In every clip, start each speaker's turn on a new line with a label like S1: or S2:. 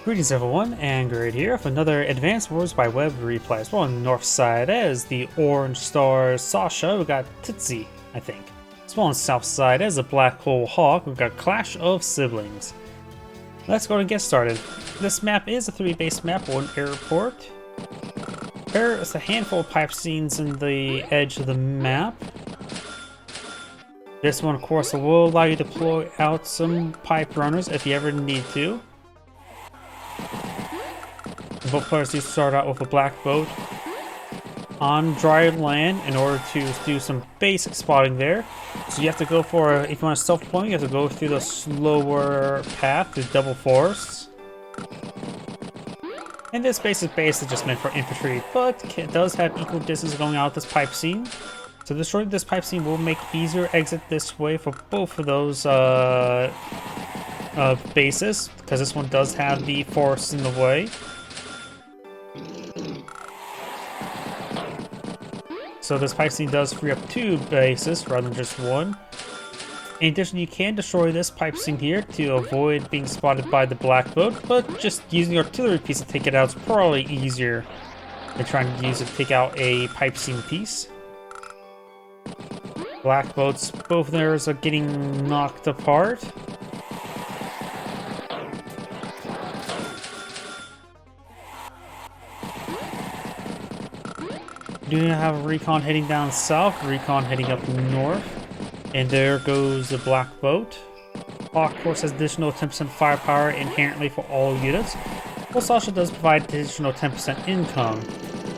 S1: Greetings everyone, and Grid here with another Advanced Wars by Web replay. As well on the north side as the Orange Star Sasha, we got Tootsie, I think. As well on the south side as the Black Hole Hawke, we've got Clash of Siblings. Let's go and get started. This map is a 3-base map on airport. There is a handful of pipe scenes in the edge of the map. This one, of course, will allow you to deploy out some pipe runners if you ever need to. Both players do start out with a black boat on dry land in order to do some basic spotting there. So you have to go for, if you want to self-deployment, you have to go through the slower path to double forests. And this base is just meant for infantry, but it does have equal distance going out this pipe scene. So destroying this pipe scene will make easier exit this way for both of those bases, because this one does have the forests in the way. So this pipe scene does free up 2 bases rather than just 1. In addition, you can destroy this pipe scene here to avoid being spotted by the black boat, but just using the artillery piece to take it out is probably easier than trying to use it to take out a pipe scene piece. Black boats, both of theirs are getting knocked apart. Do have a recon heading down south, recon heading up north, and there goes the black boat. Hawke, of course, has additional 10% firepower inherently for all units, while Sasha does provide additional 10% income.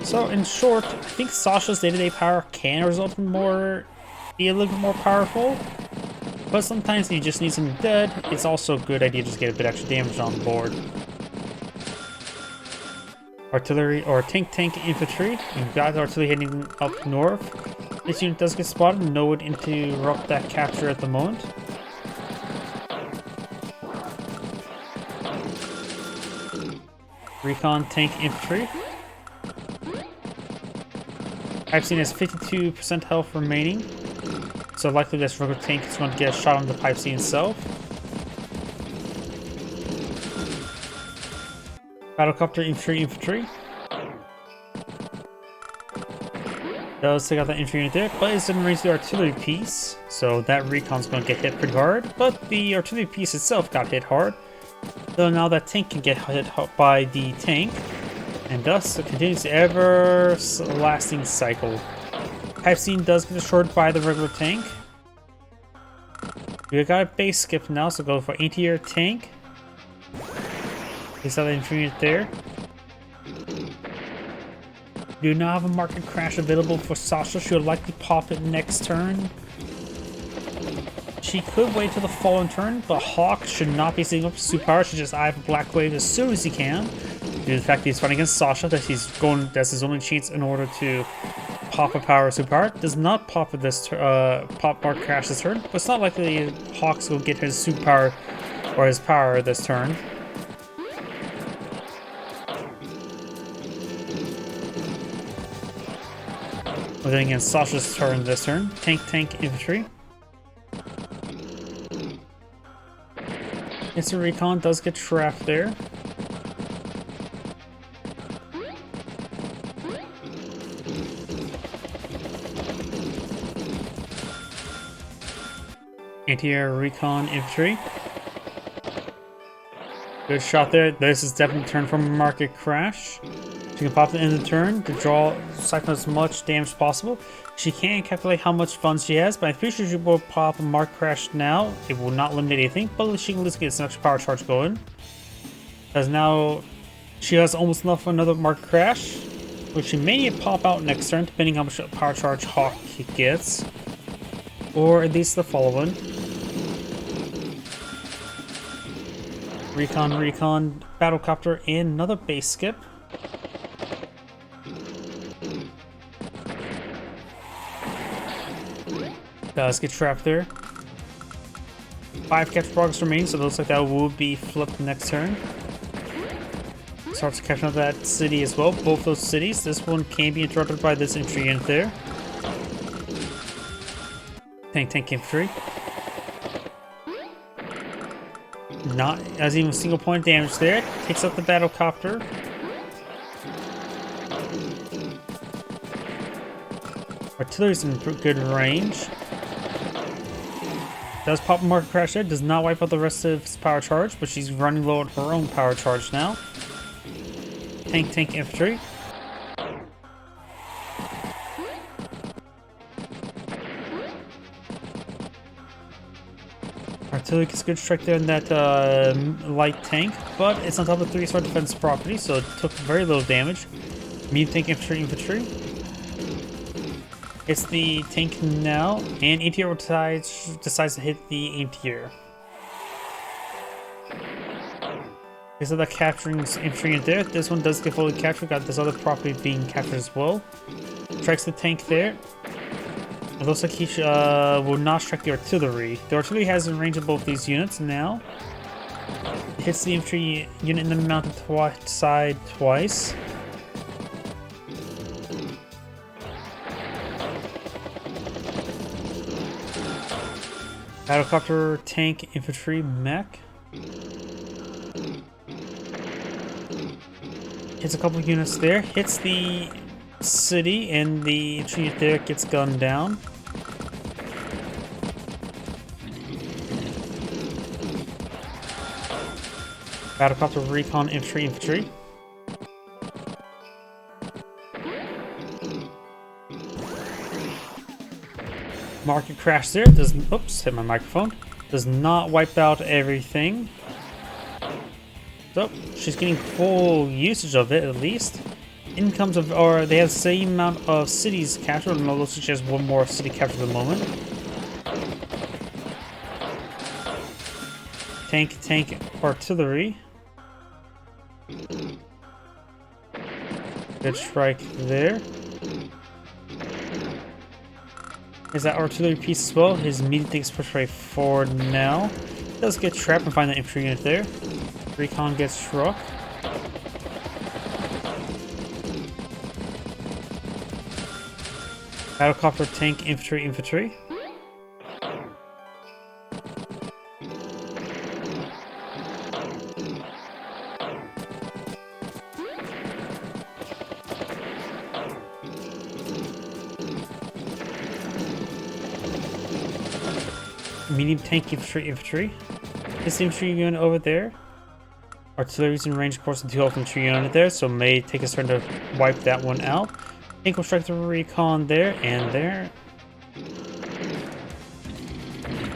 S1: So, in short, I think Sasha's day-to-day power can result in be a little bit more powerful, but sometimes you just need something dead. It's also a good idea to just get a bit extra damage on board. Artillery or tank infantry. You've got artillery heading up north. This unit does get spotted. No one to interrupt that capture at the moment. Recon tank infantry. Pipe scene has 52% health remaining, so likely this regular tank is going to get a shot on the pipe scene itself. Battlecopter infantry. Does take out that infantry unit there, but it's in range of the artillery piece, so that recon's going to get hit pretty hard. But the artillery piece itself got hit hard, though now that tank can get hit by the tank, and thus it continues the ever-lasting cycle. Pipe scene does get destroyed by the regular tank. We got a base skip now, so go for anti-air tank. Is that the infantry unit there? Do not have a market crash available for Sasha. She'll likely pop it next turn. She could wait till the following turn, but Hawke should not be seeing up superpower. Should just eye for Black Wave as soon as he can. Due to the fact that he's fighting against Sasha, that's his only chance in order to pop a power superpower. Does not pop this pop market crash this turn, but it's not likely Hawke's will get his superpower or his power this turn. Looking against Sasha's turn this turn. Tank infantry. Instant recon does get trapped there. Anti-air recon infantry. Good shot there. This is definitely a turn from a market crash. She can pop the end of the turn to cycle as much damage as possible. She can't calculate how much funds she has, but I'm pretty sure she will pop a mark crash now. It will not eliminate anything, but she can at least get some extra power charge going. Because now she has almost enough for another mark crash, which she may need to pop out next turn, depending how much power charge Hawke gets. Or at least the following. Recon, battlecopter, and another base skip. Does get trapped there. 5 capture progress remain, so it looks like that will be flipped next turn. Starts catching up that city as well. Both those cities. This one can be interrupted by this infantry unit there. Tank infantry. not as even a single point of damage there. Takes out the battle copter. Artillery's in good range. Does pop a market crash there. Does not wipe out the rest of his power charge, but she's running low on her own power charge now. Tank infantry. Artillery gets a good strike there in that light tank, but it's on top of 3-star defense property, so it took very little damage. Medium tank infantry. It's the tank now, and ATR decides to hit the interior. Okay, so that capturing infantry in there. This one does get fully captured. Got this other property being captured as well. Strikes the tank there. It looks like he will not strike the artillery. The artillery has a range of both these units now. It hits the infantry unit in the mountain side twice. Battlecopter, tank, infantry, mech. Hits a couple of units there. Hits the city, and the infantry there gets gunned down. Battlecopter, recon, infantry. Market crash there. Oops, hit my microphone. Does not wipe out everything. So she's getting full usage of it at least. Incomes of, or they have the same amount of cities captured. No, looks like she has one more city captured at the moment. Tank, artillery. Good strike there. Is that artillery piece as well? His medium tank is pushed right forward now. Does get trapped and find the infantry unit there. Recon gets struck. Battlecopter, tank, infantry. Medium tank, infantry. This infantry unit over there. Artillery's in range, of course, the 2 infantry unit there, so may take his turn to wipe that one out. Tank will strike the recon there and there.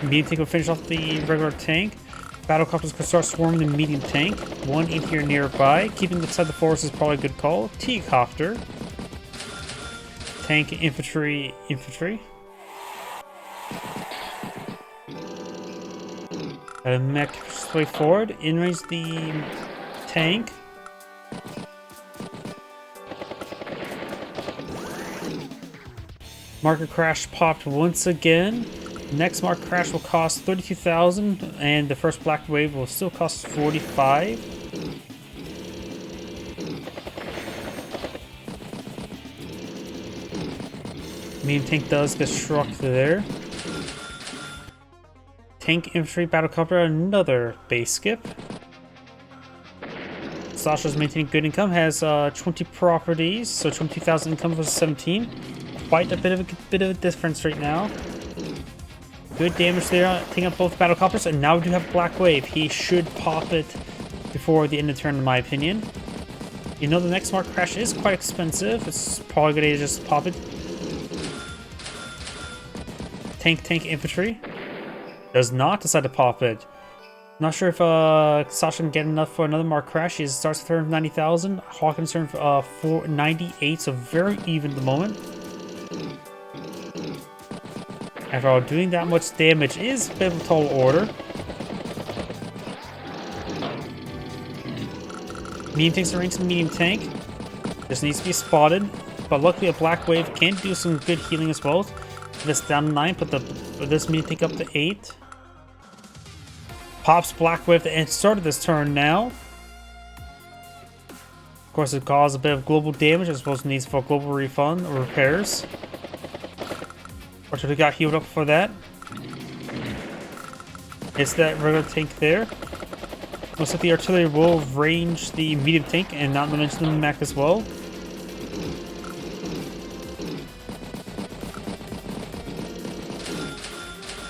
S1: Medium tank will finish off the regular tank. Battlecopters can start swarming the medium tank. One in here nearby. Keeping inside the forest is probably a good call. T-copter. Tank, infantry. Mech way forward. In range the tank. Market crash popped once again. Next market crash will cost 32,000, and the first black wave will still cost 45. Medium tank does get struck there. Tank, infantry, battlecopter, another base skip. Sasha's maintaining good income, has 20 properties, so 20,000 income versus 17. Quite a bit of a difference right now. Good damage there, taking up both battlecopters, and now we do have Black Wave. He should pop it before the end of the turn, in my opinion. You know, the next mark crash is quite expensive. It's probably going to just pop it. Tank, infantry. Does not decide to pop it. Not sure if Sasha can get enough for another mark crash. She starts the turn of 90,000. Hawke in turn for 498, so very even at the moment. After all, doing that much damage is a bit of a tall order. Medium tank's the range of the medium tank. This needs to be spotted, but luckily a Black Wave can do some good healing as well. This down to 9, put this medium tank up to 8. Pops Black Wave to end start of this turn now. Of course, it caused a bit of global damage as well as needs for global refund or repairs. Fortunately, got healed up for that. It's that regular tank there. Looks like the artillery will range the medium tank and not mention the mech as well.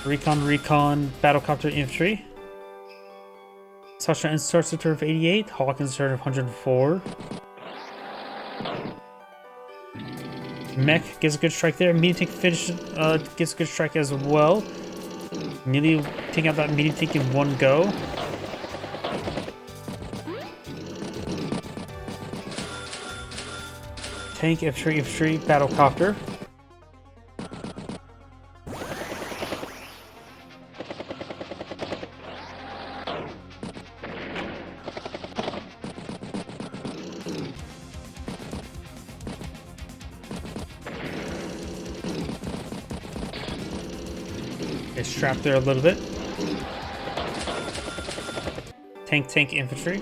S1: Recon, battlecopter infantry. Sasha starts the turn of 88, Hawke in turn of 104. Mech gets a good strike there. Medium tank finish gets a good strike as well. Nearly taking out that medium tank in one go. Tank, infantry, battlecopter. It's trapped there a little bit. Tank, infantry.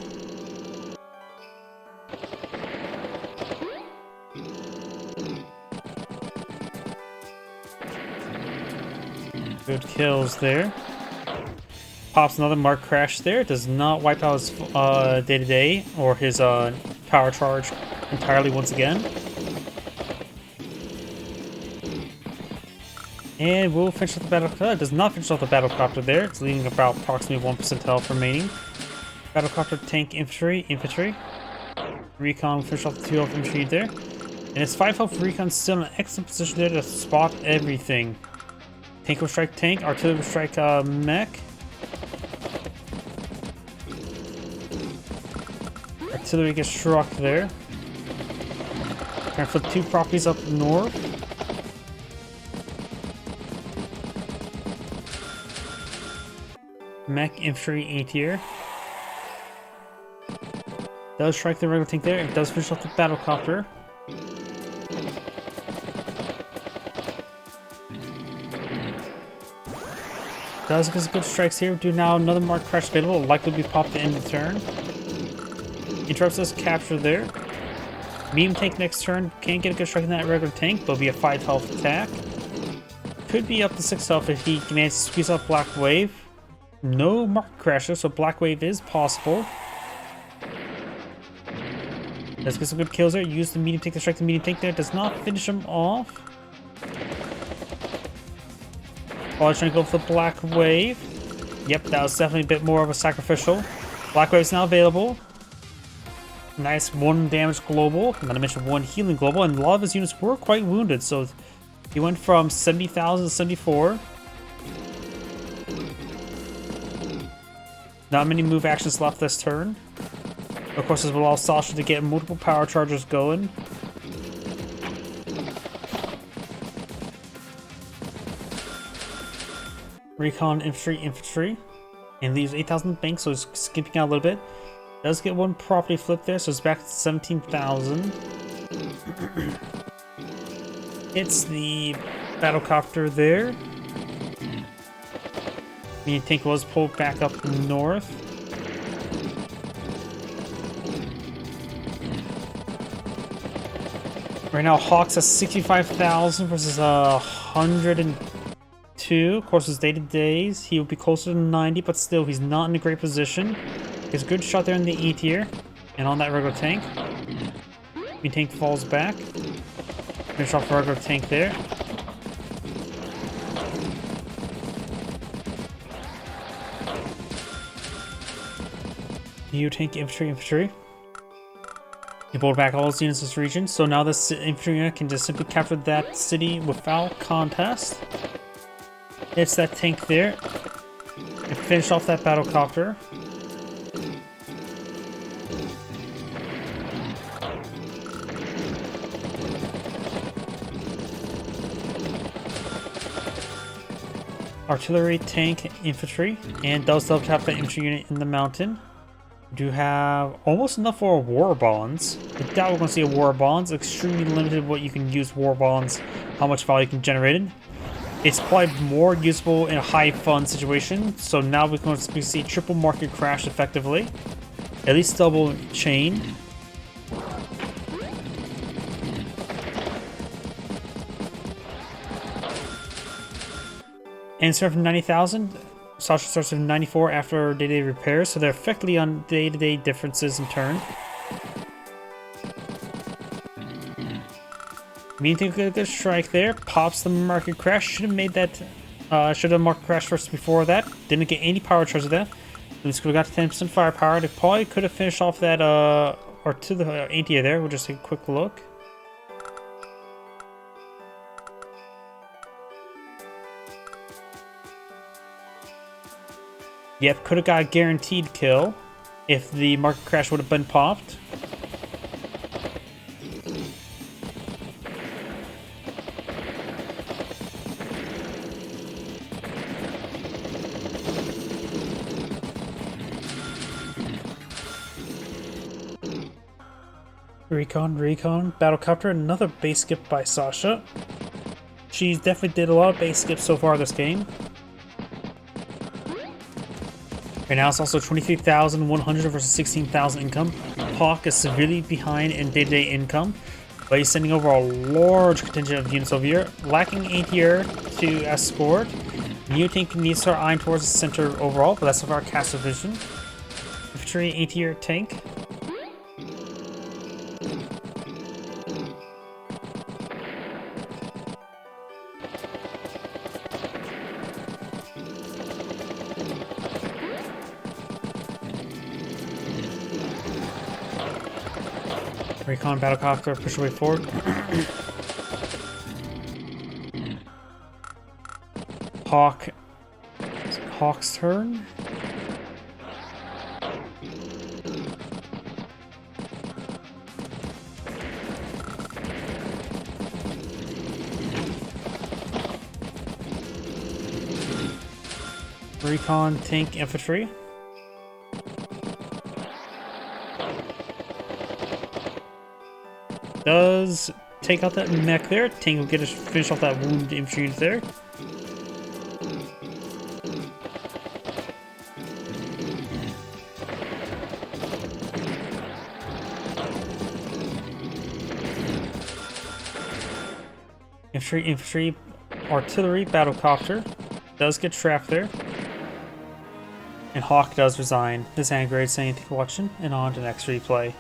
S1: Good kills there. Pops another mark crash there. Does not wipe out his day-to-day or his power charge entirely once again. And we'll finish off the battle. Does not finish off the battlecopter there. It's leaving about approximately 1% health remaining. Battlecopter, tank, infantry. Recon will finish off the 2 health infantry there. And it's 5 health recon, still in an excellent position there to spot everything. Tank will strike tank, artillery will strike mech. Artillery gets struck there. Trying to flip 2 properties up north. Mech, infantry, A tier. Does strike the regular tank there. It does finish off the battlecopter. Does get some good strikes here. Do now another mark crash available. Will likely be popped at the end of the turn. Interrupts us capture there. Medium tank next turn. Can't get a good strike in that regular tank, but will be a 5 health attack. Could be up to 6 health if he manages to squeeze off Black Wave. No mark crashes, so Black Wave is possible. Does get some good kills there. Use the medium tank to strike the medium tank there. Does not finish him off. Probably trying to go for the Black Wave. Yep, that was definitely a bit more of a sacrificial. Black Wave is now available. Nice 1 damage global. Not to mention 1 healing global. And a lot of his units were quite wounded. So he went from 70,000 to 74. Not many move actions left this turn. Of course, this will allow Sasha to get multiple power chargers going. Recon, infantry. And leaves 8,000 bank, so it's skipping out a little bit. Does get 1 property flip there, so it's back to 17,000. Hits the battlecopter there. The tank was pulled back up north. Right now, Hawke's at 65,000 versus 102. Of course, his day-to-days, he would be closer to 90, but still, he's not in a great position. Gets a good shot there in the E tier, and on that regular tank. The tank falls back. Finish off the regular tank there. New tank, infantry. He pulled back all his units in this region, so now this infantry unit can just simply capture that city without contest. It's that tank there. And finish off that battlecopter. Artillery, tank, infantry, and does double tap that infantry unit in the mountain. Do have almost enough for war bonds. I doubt we're going to see a war bonds. Extremely limited what you can use war bonds, how much value you can generate it. It's probably more usable in a high fun situation. So now we're going to see triple market crash effectively. At least double chain. And start from 90,000. Sasha starts with 94 after day-to-day repairs, so they're effectively on day-to-day differences in turn. Mean to get a good strike there. Pops the market crash. Should have made that. Should have market crash first before that. Didn't get any power charge of that. This could have got 10% firepower. They probably could have finished off that. Or to the anti there. We'll just take a quick look. Yep, could have got a guaranteed kill if the market crash would have been popped. Recon, Battlecopter, another base skip by Sasha. She's definitely did a lot of base skips so far this game. Right now it's also 23,100 versus 16,000 income. Hawke is severely behind in day-to-day income, but he's sending over a large contingent of units over here, lacking anti-air to escort. Tank needs to start eyeing towards the center overall, but that's of our cast division. Infantry, anti-air tank. Recon Battlecopter, push away forward. Hawke's turn. Recon, tank, infantry. Does take out that mech there. Tank will get us finish off that wounded infantry unit there. Infantry, artillery, battlecopter. Does get trapped there. And Hawke does resign. This is Grade saying thank you for watching, and on to the next replay.